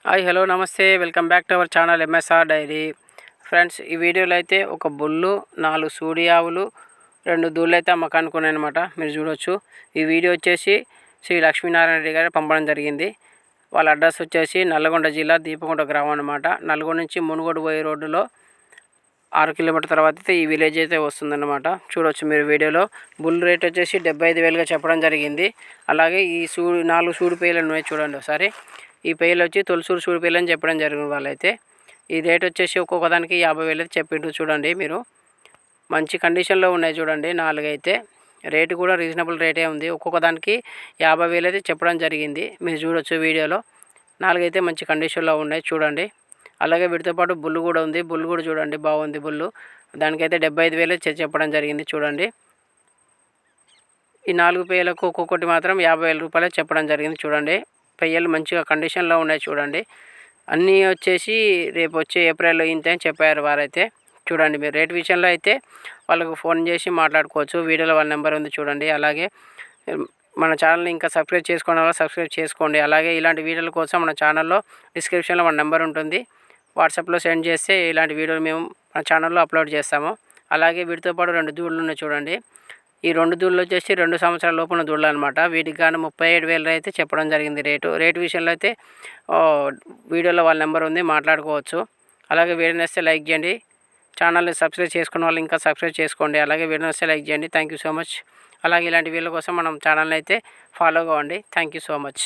Hi hello నమస్తే welcome back to our channel MSR dairy. Friends, ఈ వీడియోలో అయితే ఒక బుల్లు, 4 సూడి ఆవులు, 2 దూళ్ళు అయితే అమ్మకానికి ఉన్నాయన్నమాట. మీరు చూడొచ్చు. ఈ వీడియో వచ్చేసి శ్రీ లక్ష్మీనారాయణ రెడ్డి గారు పంపడం జరిగింది. వాళ్ళ అడ్రస్ వచ్చేసి నల్గొండ జిల్లా దీపగుంట గ్రామం అనమాట. నల్గొండ నుంచి మునుగోడు పోయే రోడ్డులో 6 కిలోమీటర్ తర్వాత అయితే ఈ విలేజ్ అయితే వస్తుందన్నమాట. చూడొచ్చు మీరు వీడియోలో. బుల్ రేట్ వచ్చేసి 75,000గా చెప్పడం జరిగింది. అలాగే ఈ 4 సూడి పేర్లు ఉన్నాయి చూడండి ఒకసారి. ఈ పేర్లు వచ్చి తొలసూరు సూడి పేర్లు అని చెప్పడం జరిగింది వాళ్ళైతే. ఈ రేట్ వచ్చేసి ఒక్కొక్క దానికి 50,000 అయితే చెప్పిండ్రు చూడండి మీరు. మంచి కండిషన్లో ఉన్నాయి చూడండి 4 అయితే. రేటు కూడా రీజనబుల్ రేటే ఉంది. ఒక్కొక్క దానికి 50,000 అయితే చెప్పడం జరిగింది. మీరు చూడొచ్చు వీడియోలో. 4 అయితే మంచి కండిషన్లో ఉన్నాయి చూడండి. అలాగే వీటితో పాటు బుల్లు కూడా ఉంది. బుల్లు కూడా చూడండి బాగుంది బుల్లు. దానికైతే 75,000 చెప్పడం జరిగింది చూడండి. ఈ 4 పేర్లకు ఒక్కొక్కటి మాత్రం 50,000 రూపాయలు చెప్పడం జరిగింది చూడండి. పెయ్యలు మంచిగా కండిషన్లో ఉన్నాయి చూడండి. అన్నీ వచ్చేసి రేపు వచ్చే ఏప్రిల్లో ఇంతే అని చెప్పారు వారైతే. చూడండి మీరు రేట్ విషయంలో అయితే వాళ్ళకు ఫోన్ చేసి మాట్లాడుకోవచ్చు. వీడియోలో వాళ్ళ నెంబర్ ఉంది చూడండి. అలాగే మన ఛానల్ని ఇంకా సబ్స్క్రైబ్ చేసుకోవడం వల్ల సబ్స్క్రైబ్ చేసుకోండి. అలాగే ఇలాంటి వీడియోల కోసం మన ఛానల్లో డిస్క్రిప్షన్లో మన నెంబర్ ఉంటుంది. వాట్సాప్లో సెండ్ చేస్తే ఇలాంటి వీడియోలు మేము మన ఛానల్లో అప్లోడ్ చేస్తాము. అలాగే వీటితో పాటు 2 దూళ్ళు ఉన్నాయి చూడండి. ఈ 2 దూళ్ళు వచ్చేసి 2 సంవత్సరాల లోపున దూళ్ళు అనమాట. వీటికి గాను 37,000 అయితే చెప్పడం జరిగింది రేటు విషయంలో అయితే వీడియోలో వాళ్ళ నెంబర్ ఉంది, మాట్లాడుకోవచ్చు. అలాగే వీడియో నచ్చితే లైక్ చేయండి. ఛానల్ని సబ్స్క్రైబ్ చేసుకున్న వాళ్ళు ఇంకా సబ్స్క్రైబ్ చేసుకోండి. అలాగే వీడియో నచ్చితే లైక్ చేయండి. Thank you so much. అలాగే ఇలాంటి వీడియోల కోసం మనం ఛానల్ని అయితే ఫాలో కావండి. Thank you so much.